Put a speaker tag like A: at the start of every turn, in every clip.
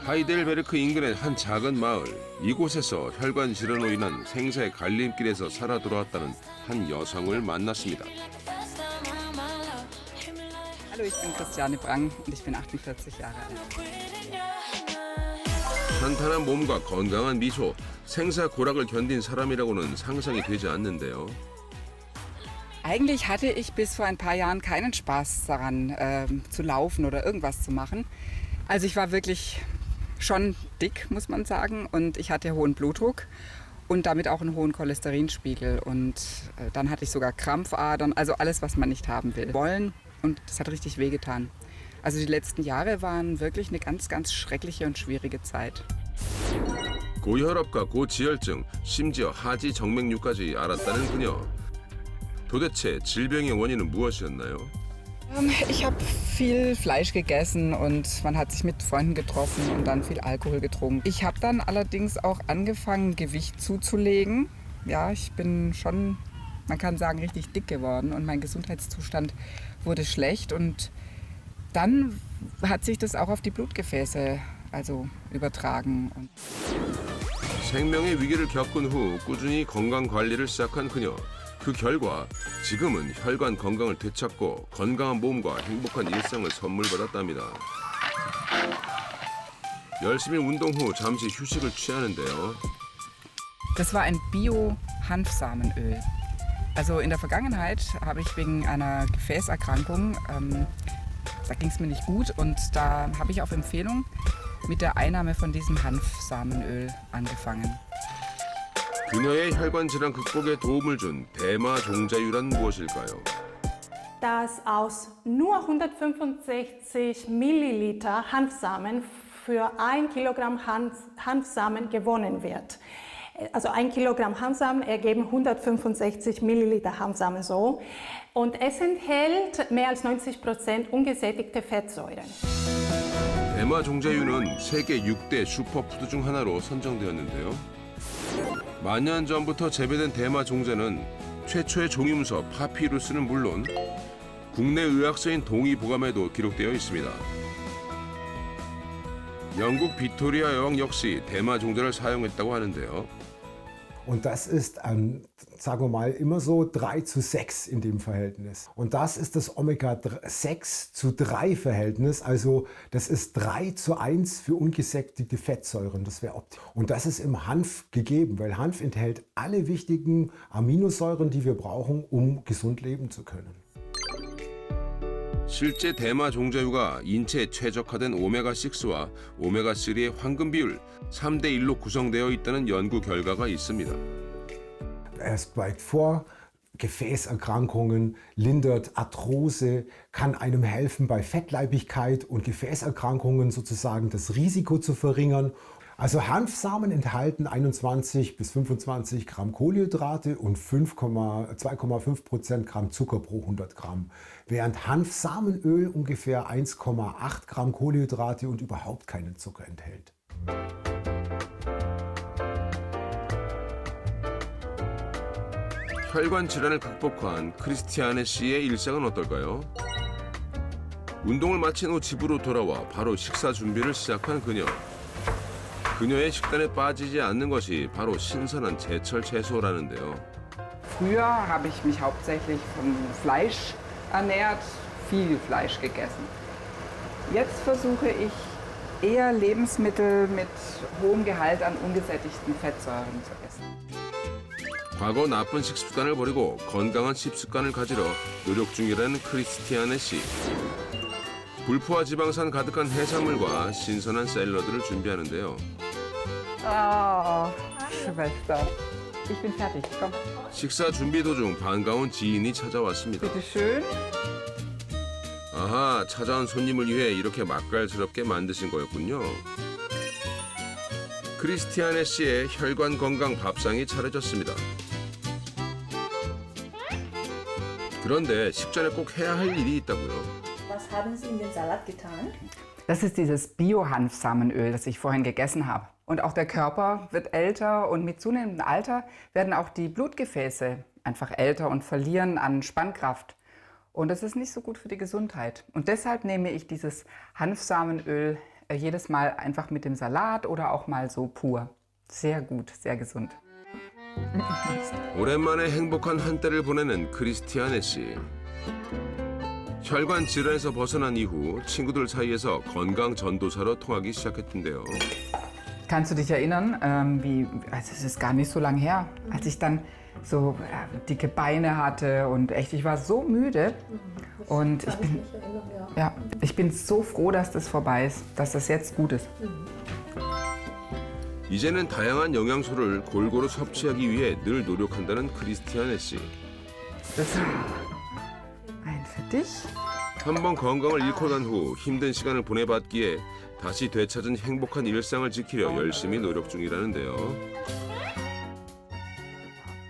A: 하이델베르크 인근의 한 작은 마을. 이곳에서 혈관 질환으로 인한 생사의 갈림길에서 살아 돌아왔다는 한 여성을 만났습니다.
B: Hallo, ich bin Christiane Brang und ich bin 48 Jahre alt.
A: 탄탄한 몸과 건강한 미소, 생사 고락을 견딘 사람이라고는 상상이 되지 않는데요.
B: Eigentlich hatte ich bis vor ein paar Jahren keinen Spaß daran, zu laufen oder irgendwas zu machen. Also ich war wirklich schon dick, muss man sagen, und ich hatte hohen Blutdruck und damit auch einen hohen Cholesterinspiegel. Und dann hatte ich sogar Krampfadern, also alles, was man nicht haben will. Und das hat richtig wehgetan. Also die letzten Jahre waren wirklich eine ganz, ganz schreckliche und schwierige Zeit.
A: 고혈압과 고지혈증, 심지어 하지 정맥류까지 앓았다는 그녀. 도대체 질병의 원인은 무엇이었나요?
B: Ich habe viel Fleisch gegessen und man hat sich mit Freunden getroffen und dann viel Alkohol getrunken. Ich habe dann allerdings auch angefangen, Gewicht zuzulegen. Ja, ich bin schon, man kann sagen, richtig dick geworden und mein Gesundheitszustand wurde schlecht. Und dann hat sich das auch auf die Blutgefäße übertragen.
A: 생명의 위기를 겪은 후 꾸준히 건강 관리를 시작한 그녀. 그 결과 지금은 혈관 건강을 되찾고 건강한 몸과 행복한 일상을 선물받았답니다. 열심히 운동 후 잠시 휴식을 취하는데요.
B: Das war ein Bio-Hanfsamenöl. Also in der Vergangenheit habe ich wegen einer Gefäßerkrankung, da ging es mir nicht gut und da habe ich auf Empfehlung mit der Einnahme von diesem Hanfsamenöl angefangen.
A: 그녀의 혈관 질환 극복에 도움을 준 대마 종자유란 무엇일까요?
C: Dass aus nur 165 Milliliter Hanfsamen für 1 Kilogramm Hanfsamen gewonnen wird. Also 1 Kilogramm Hanfsamen ergeben 165 Milliliter Hanfsamen so. Und es enthält mehr als 90% ungesättigte Fettsäuren.
A: 대마 종자유는 세계 6대 슈퍼푸드 중 하나로 선정되었는데요. 만년 전부터 재배된 대마 종자는 최초의 종이문서 파피루스는 물론 국내 의학서인 동의보감에도 기록되어 있습니다. 영국 빅토리아 여왕 역시 대마 종자를 사용했다고 하는데요.
D: Und das ist, sagen wir mal, immer so 3:6 in dem Verhältnis. Und das ist das Omega-6:3 Verhältnis. Also das ist 3:1 für ungesättigte Fettsäuren. Das wäre optimal. Und das ist im Hanf gegeben, weil Hanf enthält alle wichtigen Aminosäuren, die wir brauchen, um gesund leben zu können.
A: 실제 대마 종자유가 인체에 최적화된 오메가6와 오메가3의 황금 비율 3대 1로 구성되어 있다는 연구 결과가 있습니다.
D: Es beugt vor Gefäßerkrankungen, lindert Arthrose, kann einem helfen bei Fettleibigkeit und Gefäßerkrankungen sozusagen das Risiko zu verringern. Also Hanfsamen enthalten 21 bis 25 Gramm Kohlenhydrate und 2,5% Gramm Zucker pro 100 Gramm, während Hanfsamenöl ungefähr 1,8 Gramm Kohlenhydrate und überhaupt keinen Zucker enthält.
A: 혈관 질환을 극복한 크리스티아네 씨의 일상은 어떨까요? 운동을 마친 후 집으로 돌아와 바로 식사 준비를 시작한 그녀. 그녀의 식단에 빠지지 않는 것이 바로 신선한 제철 채소라는데요.
B: Früher habe ich mich hauptsächlich von Fleisch ernährt, viel Fleisch gegessen. Jetzt versuche ich eher Lebensmittel mit hohem Gehalt an ungesättigten Fettsäuren zu essen.
A: 과거 나쁜 식습관을 버리고 건강한 식습관을 가지러 노력 중이라는 크리스티아네 씨. 불포화 지방산 가득한 해산물과 신선한 샐러드를 준비하는데요.
B: Oh, Schwester, ich bin fertig. Komm,
A: 식사 준비 도중 반가운 지인이 찾아왔습니다.
B: bitteschön.
A: 아하, 찾아온 손님을 위해 이렇게 맛깔스럽게 만드신 거였군요. 크리스티아네 씨의 혈관 건강 밥상이 차려졌습니다. 그런데 식전에 꼭 해야 할 일이 있다고요.
E: Was haben Sie in den Salat getan?
B: Das ist dieses Bio-Hanfsamenöl, das ich vorhin gegessen habe. Und auch der Körper wird älter und mit zunehmendem Alter werden auch die Blutgefäße einfach älter und verlieren an Spannkraft. Und das ist nicht so gut für die Gesundheit. Und deshalb nehme ich dieses Hanfsamenöl Jedes Mal einfach mit dem Salat oder auch mal so pur. Sehr gut, sehr gesund.
A: 오랜만에 행복한 한때를 보내는 크리스티아네 씨. 혈관 질환에서 벗어난 이후 친구들 사이에서 건강 전도사로 통하기 시작했던데요.
B: Kannst du dich erinnern, also es ist gar nicht so lange her, als ich dann so dicke Beine hatte und echt, ich war so müde. Und ich bin so froh, dass das vorbei ist, dass das jetzt gut ist.
A: 이제는 다양한 영양소를 골고루 섭취하기 위해 늘 노력한다는 크리스티아네 씨.
B: Das ist ein für dich.
A: 한번 건강을 잃고 난 후 힘든 시간을 보내봤기에 다시 되찾은 행복한 일상을 지키려 열심히 노력 중이라는데요.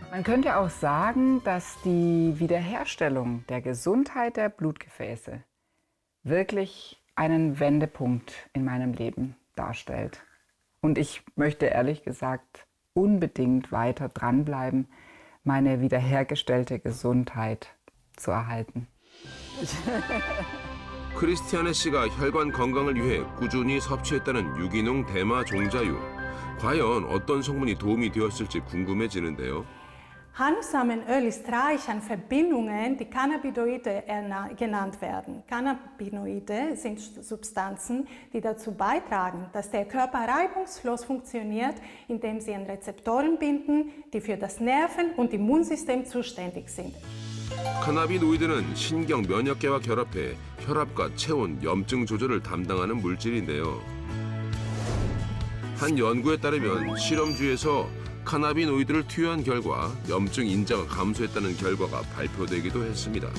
B: Man könnte auch sagen, dass die Wiederherstellung der Gesundheit der Blutgefäße wirklich einen Wendepunkt in meinem Leben darstellt. Und ich möchte ehrlich gesagt unbedingt weiter dranbleiben, meine wiederhergestellte Gesundheit zu erhalten.
A: 크리스티아네 씨가 혈관 건강을 위해 꾸준히 섭취했다는 유기농 대마 종자유. 과연 어떤 성분이 도움이 되었을지 궁금해지는데요.
C: Hanfsamenöl ist reich an Verbindungen, die Cannabinoide genannt werden. Cannabinoide sind Substanzen, die dazu beitragen, dass der Körper reibungslos funktioniert, indem sie an Rezeptoren binden, die für das Nerven- und Immunsystem zuständig sind.
A: 카나비노이드는 신경 면역계와 결합해 혈압과 체온, 염증 조절을 담당하는 물질인데요. 한 연구에 따르면 실험주에서 카나비노이드를 투여한 결과 염증 인자가 감소했다는 결과가 발표되기도 했습니다.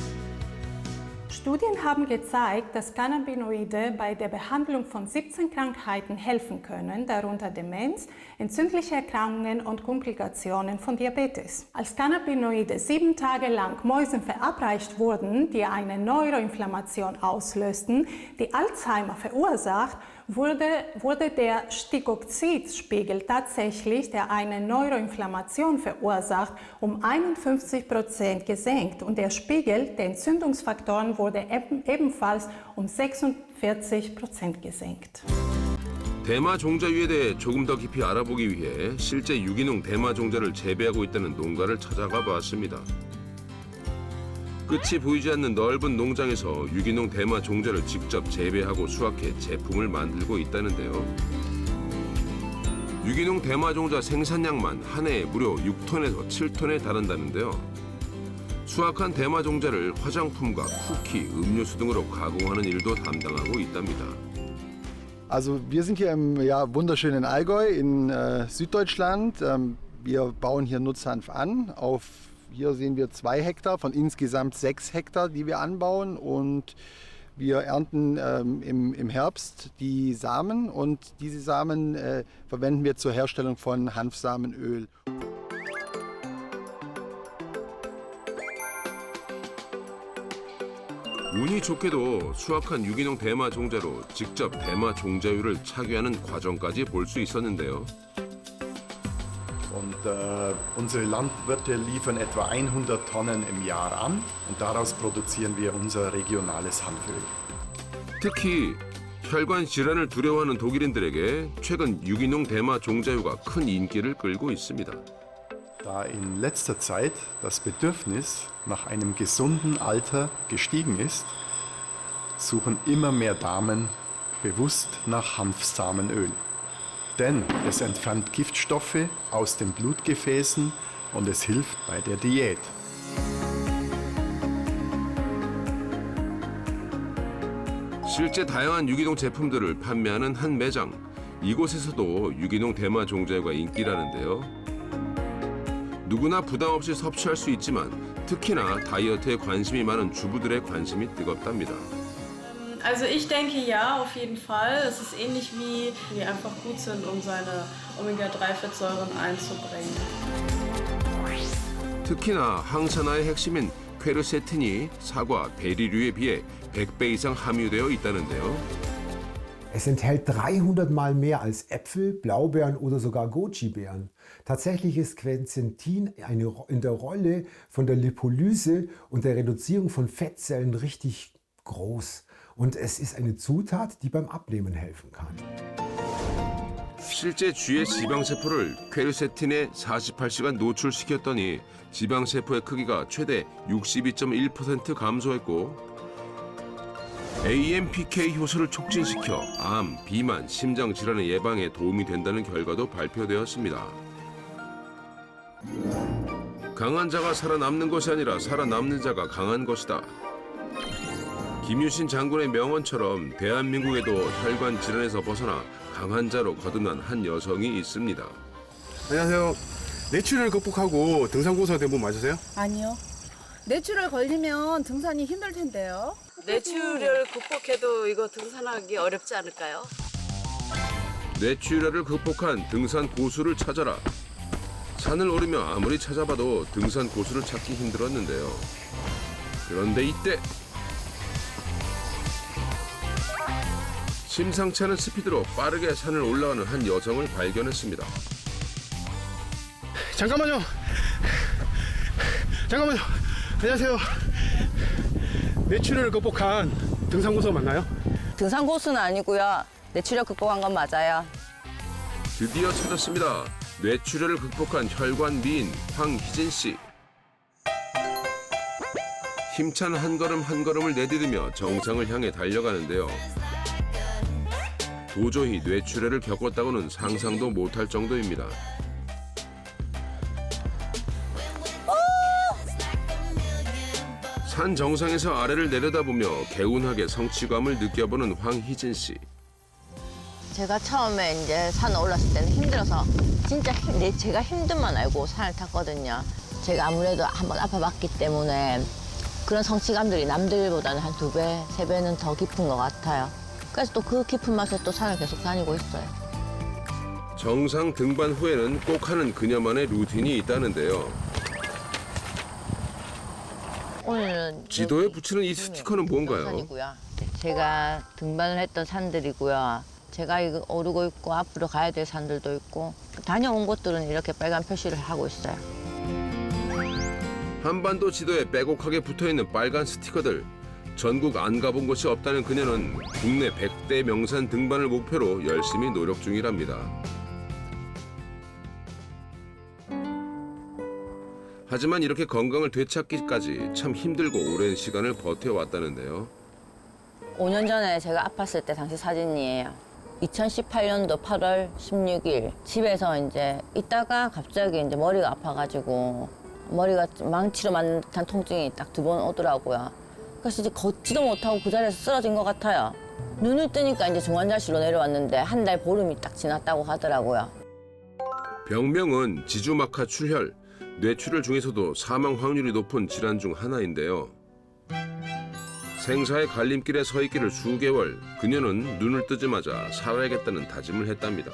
C: Studien haben gezeigt, dass Cannabinoide bei der Behandlung von 17 Krankheiten helfen können, darunter Demenz, entzündliche Erkrankungen und Komplikationen von Diabetes. Als Cannabinoide 7 Tage lang Mäusen verabreicht wurden, die eine Neuroinflammation auslösten, die Alzheimer verursacht, wurde der Stickoxidspiegel tatsächlich, der eine Neuroinflammation verursacht, um 51% gesenkt und der Spiegel der Entzündungsfaktoren wurde ebenfalls um 46% gesenkt.
A: 대마 종자유에 대해 조금 더 깊이 알아보기 위해 실제 유기농 대마 종자를 재배하고 있다는 농가를 찾아가 봤습니다. 끝이 보이지 않는 넓은 농장에서 유기농 대마 종자를 직접 재배하고 수확해 제품을 만들고 있다는데요. 유기농 대마 종자 생산량만 한 해에 무려 6톤에서 7톤에 달한다는데요. 수확한 대마 종자를 화장품과 쿠키, 음료수 등으로 가공하는 일도 담당하고 있답니다.
F: Also wir sind hier im wunderschönen Allgäu in Süddeutschland. Wir bauen hier Nutzhanf an. Hier sehen wir 2 Hektar von insgesamt 6 Hektar, die wir anbauen. Und wir ernten im Herbst die Samen und diese Samen verwenden wir zur Herstellung von Hanfsamenöl.
A: 운이 좋게도 수확한 유기농 대마 종자로 직접 대마 종자유를 착유하는 과정까지 볼 수 있었는데요.
G: Und unsere Landwirte liefern etwa 100 Tonnen im Jahr an und daraus produzieren wir unser regionales Hanföl.
A: 특히 혈관 질환을 두려워하는 독일인들에게 최근 유기농 대마 종자유가 큰 인기를 끌고 있습니다.
G: Da in letzter Zeit das Bedürfnis nach einem gesunden Alter gestiegen ist, suchen immer mehr Damen bewusst nach Hanfsamenöl. Denn es entfernt Giftstoffe aus den Blutgefäßen und es hilft bei der Diät.
A: 실제 다양한 유기농 제품들을 판매하는 한 매장. 이곳에서도 유기농 대마 종자유가 인기라는데요. 누구나 부담 없이 섭취할 수 있지만 특히나 다이어트에 관심이 많은 주부들의 관심이 뜨겁답니다.
H: Also ich denke ja, auf jeden Fall. Es ist ähnlich wie die einfach gut sind, um seine Omega-3-Fettsäuren einzubringen.
A: 특히나 항산화의 핵심인 퀘르세틴이 사과, 베리류에 비해 100배 이상 함유되어 있다는데요.
D: Es enthält 300 Mal mehr als Äpfel, Blaubeeren oder sogar Goji-Beeren. Tatsächlich ist Quercetin in der Rolle von der Lipolyse und der Reduzierung von Fettzellen richtig groß. und es ist eine Zutat, die beim Abnehmen helfen kann.
A: 실제 쥐의 지방세포를 퀘르세틴에 48시간 노출시켰더니 지방세포의 크기가 최대 62.1% 감소했고 AMPK 효소를 촉진시켜 암, 비만, 심장 질환의 예방에 도움이 된다는 결과도 발표되었습니다. 강한 자가 살아남는 것이 아니라 살아남는 자가 강한 것이다. 김유신 장군의 명언처럼 대한민국에도 혈관 질환에서 벗어나 강한 자로 거듭난 한 여성이 있습니다.
I: 안녕하세요. 뇌출혈 극복하고 등산고사 된 분 맞으세요?
J: 아니요. 뇌출혈 걸리면 등산이 힘들 텐데요.
K: 뇌출혈 극복해도 이거 등산하기 어렵지 않을까요?
A: 뇌출혈을 극복한 등산 고수를 찾아라. 산을 오르며 아무리 찾아봐도 등산 고수를 찾기 힘들었는데요. 그런데 이때 심상치 않은 스피드로 빠르게 산을 올라가는 한 여성을 발견했습니다.
I: 잠깐만요. 안녕하세요. 뇌출혈을 극복한 등산고수 맞나요?
K: 등산고수는 아니고요. 뇌출혈 극복한 건 맞아요.
A: 드디어 찾았습니다. 뇌출혈을 극복한 혈관 미인 황희진 씨. 힘찬 한 걸음 한 걸음을 내디디며 정상을 향해 달려가는데요. 도저히 뇌출혈을 겪었다고는 상상도 못할 정도입니다. 산 정상에서 아래를 내려다보며 개운하게 성취감을 느껴보는 황희진 씨.
K: 제가 처음에 이제 산 올랐을 때는 힘들어서 진짜 제가 힘듦만 알고 산을 탔거든요. 제가 아무래도 한번 아파봤기 때문에 그런 성취감들이 남들보다는 한 2배, 3배는 더 깊은 것 같아요. 그래서 또 그 깊은 맛에 또 산을 계속 다니고 있어요.
A: 정상 등반 후에는 꼭 하는 그녀만의 루틴이 있다는데요.
K: 오늘은
A: 지도에 붙이는 이 스티커는 뭔가요?
K: 산이고요. 제가 등반을 했던 산들이고요. 제가 이거 오르고 있고 앞으로 가야 될 산들도 있고 다녀온 곳들은 이렇게 빨간 표시를 하고 있어요.
A: 한반도 지도에 빼곡하게 붙어있는 빨간 스티커들. 전국 안 가본 곳이 없다는 그녀는 국내 100대 명산 등반을 목표로 열심히 노력 중이랍니다. 하지만 이렇게 건강을 되찾기까지 참 힘들고 오랜 시간을 버텨왔다는데요.
K: 5년 전에 제가 아팠을 때 당시 사진이에요. 2018년도 8월 16일 집에서 이제 있다가 갑자기 이제 머리가 아파가지고 머리가 망치로 맞는 듯한 통증이 딱 2번 오더라고요. 그래서 이제 걷지도 못하고 그 자리에서 쓰러진 것 같아요. 눈을 뜨니까 이제 중환자실로 내려왔는데 한 달 보름이 딱 지났다고 하더라고요.
A: 병명은 지주막하 출혈, 뇌출혈 중에서도 사망 확률이 높은 질환 중 하나인데요. 생사의 갈림길에 서 있기를 수개월, 그녀는 눈을 뜨자마자 살아야겠다는 다짐을 했답니다.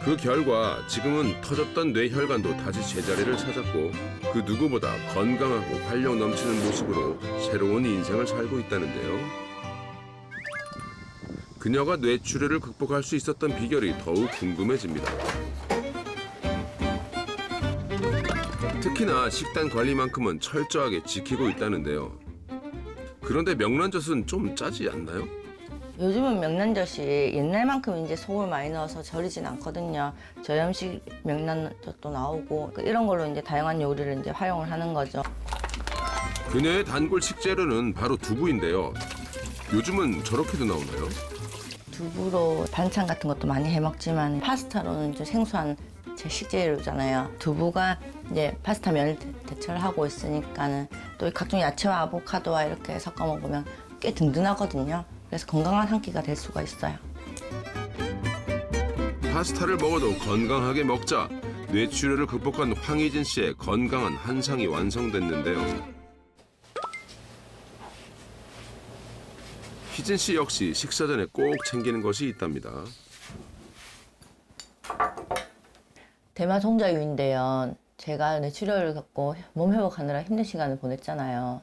A: 그 결과 지금은 터졌던 뇌혈관도 다시 제자리를 찾았고 그 누구보다 건강하고 활력 넘치는 모습으로 새로운 인생을 살고 있다는데요. 그녀가 뇌출혈을 극복할 수 있었던 비결이 더욱 궁금해집니다. 특히나 식단 관리만큼은 철저하게 지키고 있다는데요. 그런데 명란젓은 좀 짜지 않나요?
K: 요즘은 명란젓이 옛날만큼 이제 소금을 많이 넣어서 절이진 않거든요. 저염식 명란젓도 나오고 이런 걸로 이제 다양한 요리를 이제 활용을 하는 거죠.
A: 그녀의 단골 식재료는 바로 두부인데요. 요즘은 저렇게도 나오나요?
K: 두부로 반찬 같은 것도 많이 해 먹지만 파스타로는 이제 생소한 제 식재료잖아요. 두부가 이제 파스타 면을 대체를 하고 있으니까는 또 각종 야채와 아보카도와 이렇게 섞어 먹으면 꽤 든든하거든요. 그래서 건강한 한 끼가 될 수가 있어요.
A: 파스타를 먹어도 건강하게 먹자. 뇌출혈을 극복한 황희진 씨의 건강한 한상이 완성됐는데요. 희진 씨 역시 식사 전에 꼭 챙기는 것이 있답니다.
K: 대만 송자유인데요. 제가 뇌출혈을 겪고 몸 회복하느라 힘든 시간을 보냈잖아요.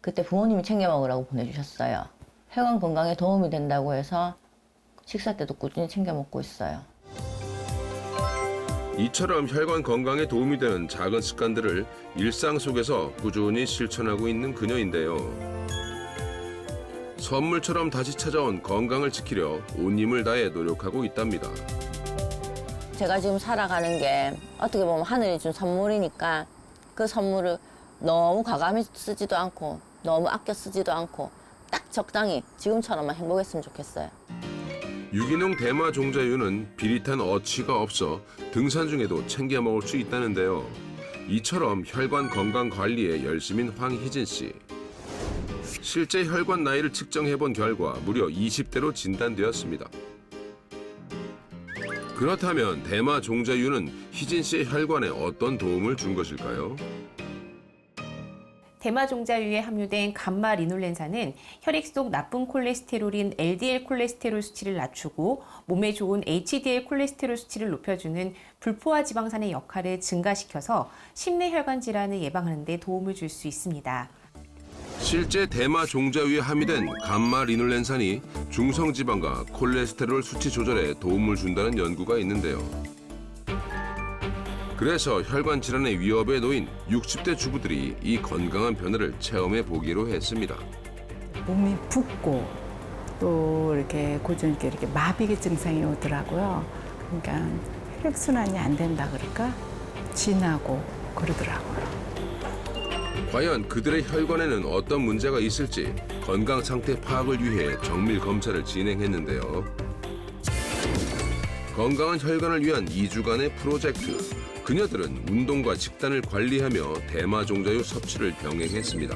K: 그때 부모님이 챙겨 먹으라고 보내주셨어요. 혈관 건강에 도움이 된다고 해서 식사 때도 꾸준히 챙겨 먹고 있어요.
A: 이처럼 혈관 건강에 도움이 되는 작은 습관들을 일상 속에서 꾸준히 실천하고 있는 그녀인데요. 선물처럼 다시 찾아온 건강을 지키려 온 힘을 다해 노력하고 있답니다.
K: 제가 지금 살아가는 게 어떻게 보면 하늘이 준 선물이니까 그 선물을 너무 과감히 쓰지도 않고 너무 아껴 쓰지도 않고 딱 적당히 지금처럼만 행복했으면 좋겠어요.
A: 유기농 대마 종자유는 비릿한 어치가 없어 등산 중에도 챙겨 먹을 수 있다는데요. 이처럼 혈관 건강 관리에 열심인 황희진 씨. 실제 혈관 나이를 측정해본 결과 무려 20대로 진단되었습니다. 그렇다면 대마 종자유는 희진 씨의 혈관에 어떤 도움을 준 것일까요?
L: 대마 종자유에 함유된 감마 리놀렌산은 혈액 속 나쁜 콜레스테롤인 LDL 콜레스테롤 수치를 낮추고 몸에 좋은 HDL 콜레스테롤 수치를 높여주는 불포화 지방산의 역할을 증가시켜서 심내 혈관 질환을 예방하는 데 도움을 줄 수 있습니다.
A: 실제 대마 종자유에 함유된 감마 리놀렌산이 중성지방과 콜레스테롤 수치 조절에 도움을 준다는 연구가 있는데요. 그래서 혈관 질환의 위협에 놓인 60대 주부들이 이 건강한 변화를 체험해 보기로 했습니다.
M: 몸이 붓고 또 이렇게 고전있게 이렇게 마비의 증상이 오더라고요. 그러니까 혈액순환이 안 된다 그럴까? 진하고 그러더라고요.
A: 과연 그들의 혈관에는 어떤 문제가 있을지 건강 상태 파악을 위해 정밀 검사를 진행했는데요. 건강한 혈관을 위한 2주간의 프로젝트. 그녀들은 운동과 식단을 관리하며 대마 종자유 섭취를 병행했습니다.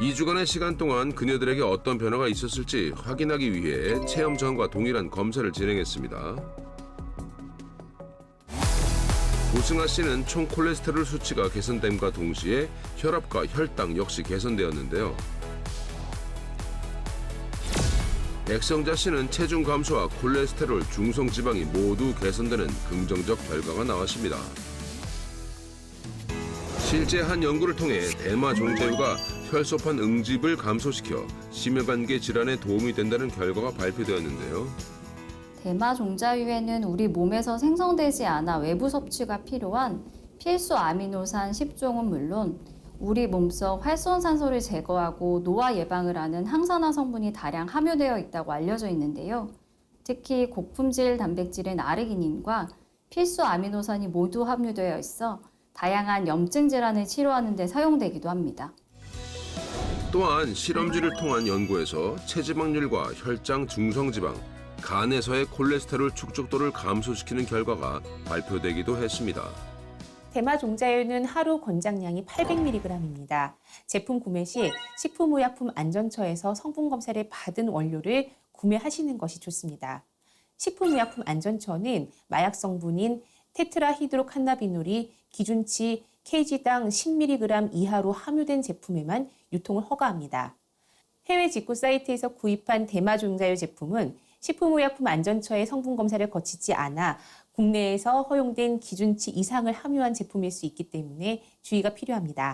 A: 2주간의 시간 동안 그녀들에게 어떤 변화가 있었을지 확인하기 위해 체험 전과 동일한 검사를 진행했습니다. 고승아 씨는 총 콜레스테롤 수치가 개선됨과 동시에 혈압과 혈당 역시 개선되었는데요. 백성자 씨는 체중 감소와 콜레스테롤, 중성지방이 모두 개선되는 긍정적 결과가 나왔습니다. 실제 한 연구를 통해 대마 종자유가 혈소판 응집을 감소시켜 심혈관계 질환에 도움이 된다는 결과가 발표되었는데요.
N: 대마 종자유에는 우리 몸에서 생성되지 않아 외부 섭취가 필요한 필수 아미노산 10종은 물론 우리 몸속 활성산소를 제거하고 노화 예방을 하는 항산화 성분이 다량 함유되어 있다고 알려져 있는데요. 특히 고품질 단백질인 아르기닌과 필수 아미노산이 모두 함유되어 있어 다양한 염증 질환을 치료하는 데 사용되기도 합니다.
A: 또한 실험지를 통한 연구에서 체지방률과 혈장 중성지방, 간에서의 콜레스테롤 축적도를 감소시키는 결과가 발표되기도 했습니다.
L: 대마 종자유는 하루 권장량이 800mg입니다. 제품 구매 시 식품의약품안전처에서 성분 검사를 받은 원료를 구매하시는 것이 좋습니다. 식품의약품안전처는 마약 성분인 테트라히드로칸나비놀이 기준치 kg당 10mg 이하로 함유된 제품에만 유통을 허가합니다. 해외 직구 사이트에서 구입한 대마 종자유 제품은 식품의약품안전처의 성분 검사를 거치지 않아 국내에서 허용된 기준치 이상을 함유한 제품일 수 있기 때문에 주의가 필요합니다.